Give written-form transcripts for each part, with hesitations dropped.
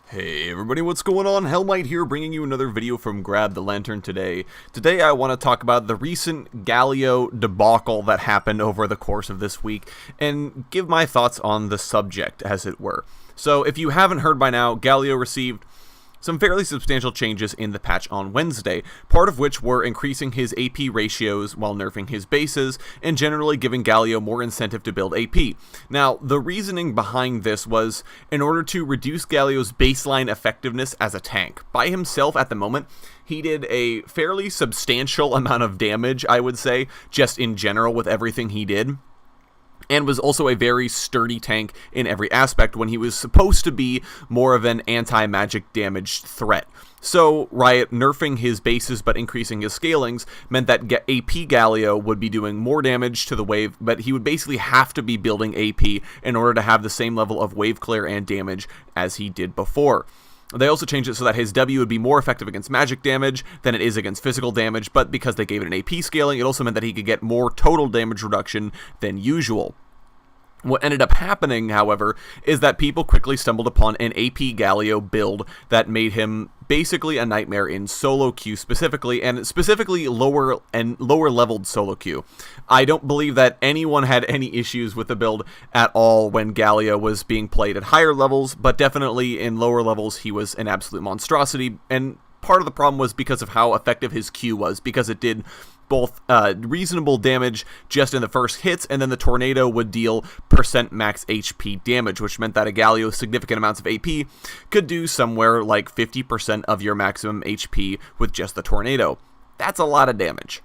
Hey everybody, what's going on? Hellmite here, bringing you another video from Grab the Lantern today. Today I want to talk about the recent Galio debacle that happened over the course of this week, and give my thoughts on the subject, as it were. So, if you haven't heard by now, Galio received some fairly substantial changes in the patch on Wednesday, part of which were increasing his AP ratios while nerfing his bases, and generally giving Galio more incentive to build AP. Now, the reasoning behind this was in order to reduce Galio's baseline effectiveness as a tank. By himself at the moment, he did a fairly substantial amount of damage, I would say, just in general with everything he did, and was also a very sturdy tank in every aspect when he was supposed to be more of an anti-magic damage threat. So, Riot nerfing his bases but increasing his scalings meant that AP Galio would be doing more damage to the wave, but he would basically have to be building AP in order to have the same level of wave clear and damage as he did before. They also changed it so that his W would be more effective against magic damage than it is against physical damage, but because they gave it an AP scaling, it also meant that he could get more total damage reduction than usual. What ended up happening, however, is that people quickly stumbled upon an AP Galio build that made him basically a nightmare in solo queue specifically, and specifically lower leveled solo queue. I don't believe that anyone had any issues with the build at all when Galio was being played at higher levels, but definitely in lower levels he was an absolute monstrosity, and part of the problem was because of how effective his Q was, because it did both reasonable damage just in the first hits, and then the tornado would deal % max HP damage, which meant that a Galio's significant amounts of AP could do somewhere like 50% of your maximum HP with just the tornado. That's a lot of damage.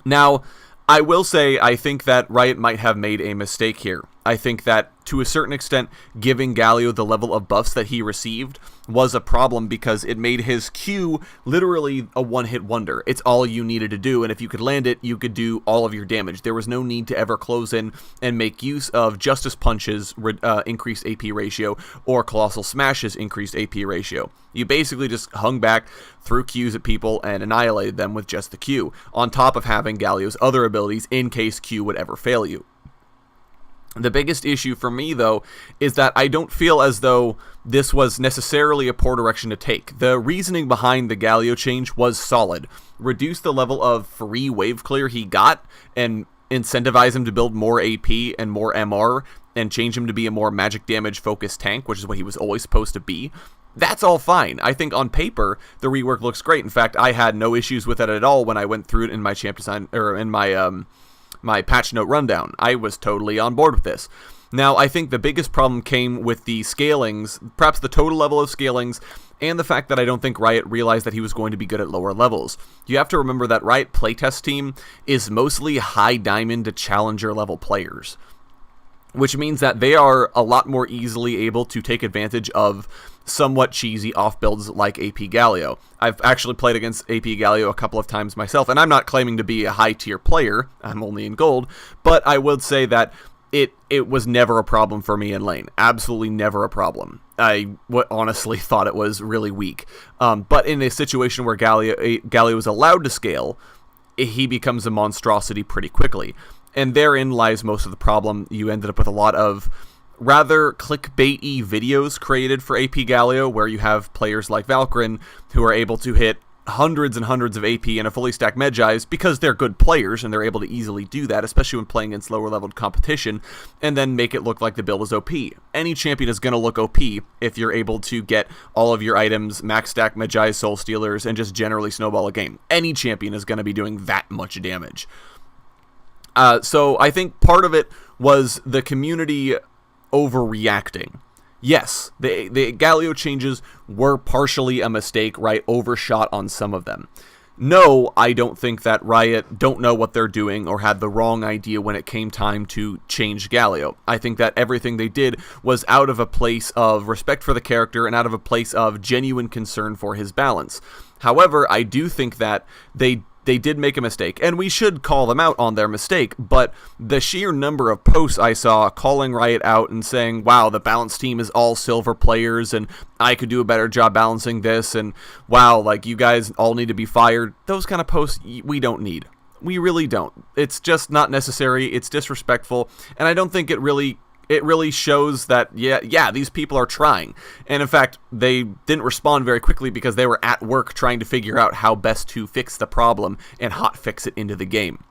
Now, I will say I think that Riot might have made a mistake here. I think that, to a certain extent, giving Galio the level of buffs that he received was a problem because it made his Q literally a one-hit wonder. It's all you needed to do, and if you could land it, you could do all of your damage. There was no need to ever close in and make use of Justice Punch's increased AP ratio or Colossal Smash's increased AP ratio. You basically just hung back, threw Qs at people, and annihilated them with just the Q, on top of having Galio's other abilities in case Q would ever fail you. The biggest issue for me, though, is that I don't feel as though this was necessarily a poor direction to take. The reasoning behind the Galio change was solid. Reduce the level of free wave clear he got, and incentivize him to build more AP and more MR, and change him to be a more magic damage focused tank, which is what he was always supposed to be. That's all fine. I think on paper, the rework looks great. In fact, I had no issues with it at all when I went through it in my champ design, or in my patch note rundown. I was totally on board with this. Now, I think the biggest problem came with the scalings, perhaps the total level of scalings, and the fact that I don't think Riot realized that he was going to be good at lower levels. You have to remember that Riot playtest team is mostly high diamond to challenger level players, which means that they are a lot more easily able to take advantage of somewhat cheesy off builds like AP Galio. I've actually played against AP Galio a couple of times myself, and I'm not claiming to be a high tier player, I'm only in gold, but I would say that it was never a problem for me in lane. Absolutely never a problem. I honestly thought it was really weak. But in a situation where Galio is allowed to scale, he becomes a monstrosity pretty quickly. And therein lies most of the problem. You ended up with a lot of rather clickbaity videos created for AP Galio, where you have players like Valkyrin who are able to hit hundreds and hundreds of AP in a fully stacked Medjais because they're good players and they're able to easily do that, especially when playing against lower leveled competition, and then make it look like the build is OP. Any champion is going to look OP if you're able to get all of your items, max stack Medjais, Soul Stealers, and just generally snowball a game. Any champion is going to be doing that much damage. So I think part of it was the community overreacting. Yes, the Galio changes were partially a mistake, right? Overshot on some of them. No, I don't think that Riot don't know what they're doing or had the wrong idea when it came time to change Galio. I think that everything they did was out of a place of respect for the character and out of a place of genuine concern for his balance. However, I do think that they did make a mistake, and we should call them out on their mistake, but the sheer number of posts I saw calling Riot out and saying, wow, the balance team is all silver players, and I could do a better job balancing this, and wow, like, you guys all need to be fired, those kind of posts we don't need. We really don't. It's just not necessary, it's disrespectful, and I don't think it really it really shows that, yeah, these people are trying. And in fact, they didn't respond very quickly because they were at work trying to figure out how best to fix the problem and hotfix it into the game.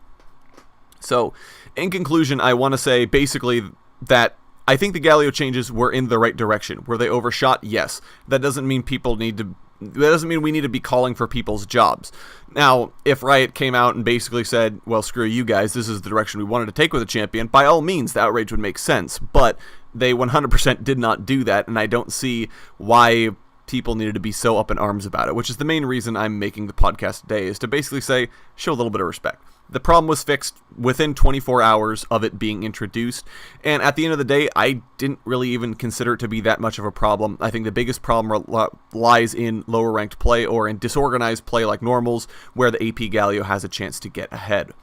So, in conclusion, I want to say basically that I think the Galio changes were in the right direction. Were they overshot? Yes. That doesn't mean we need to be calling for people's jobs. Now, if Riot came out and basically said, well, screw you guys, this is the direction we wanted to take with the champion, by all means, the outrage would make sense. But they 100% did not do that, and I don't see why people needed to be so up in arms about it, which is the main reason I'm making the podcast today, is to basically say, show a little bit of respect. The problem was fixed within 24 hours of it being introduced, and at the end of the day, I didn't really even consider it to be that much of a problem. I think the biggest problem lies in lower ranked play or in disorganized play like normals, where the AP Galio has a chance to get ahead.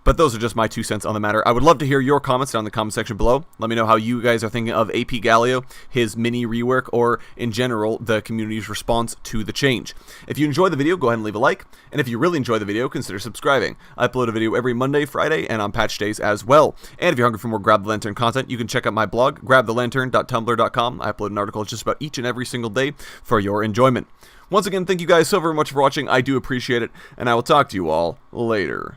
But those are just my 2 cents on the matter. I would love to hear your comments down in the comment section below. Let me know how you guys are thinking of AP Galio, his mini rework, or in general, the community's response to the change. If you enjoyed the video, go ahead and leave a like. And if you really enjoy the video, consider subscribing. I upload a video every Monday, Friday, and on patch days as well. And if you're hungry for more Grab the Lantern content, you can check out my blog, grabthelantern.tumblr.com. I upload an article just about each and every single day for your enjoyment. Once again, thank you guys so very much for watching. I do appreciate it, and I will talk to you all later.